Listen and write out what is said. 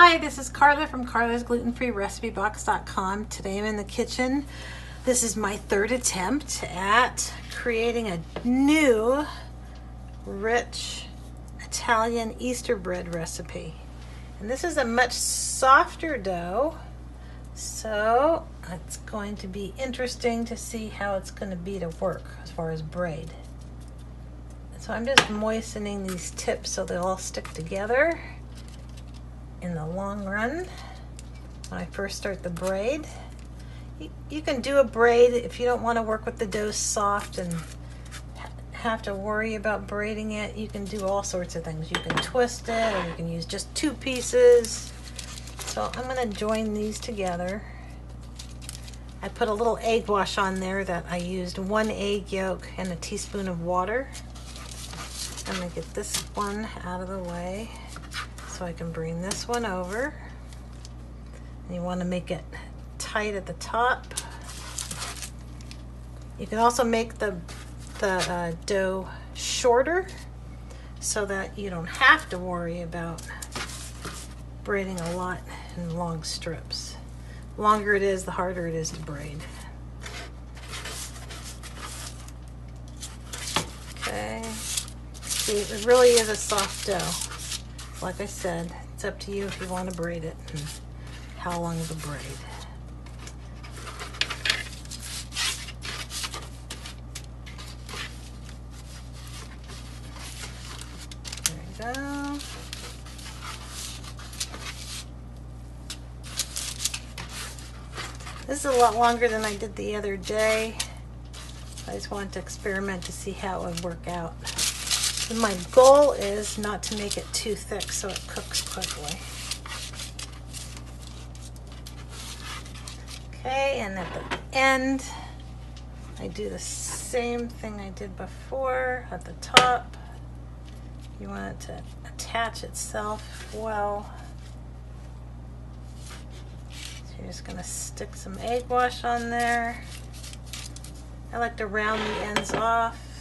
Hi, this is Carla from Carla's glutenfreerecipebox.com. Today I'm in the kitchen. This is my third attempt at creating a new rich Italian Easter bread recipe. And this is a much softer dough, so it's going to be interesting to see how it's going to be to work as far as braid. So I'm just moistening these tips so they'll all stick together in the long run when I first start the braid. You can do a braid if you don't want to work with the dough soft and have to worry about braiding it. You can do all sorts of things. You can twist it, or you can use just two pieces. So I'm going to join these together. I put a little egg wash on there that I used 1 egg yolk and a teaspoon of water. I'm going to get this one out of the way so I can bring this one over. And you want to make it tight at the top. You can also make the dough shorter so that you don't have to worry about braiding a lot in long strips. The longer it is, the harder it is to braid. Okay. See, it really is a soft dough. Like I said, it's up to you if you want to braid it and how long of a braid. There we go. This is a lot longer than I did the other day. I just wanted to experiment to see how it would work out. And my goal is not to make it too thick so it cooks quickly. Okay, and at the end, I do the same thing I did before at the top. You want it to attach itself well. So you're just going to stick some egg wash on there. I like to round the ends off.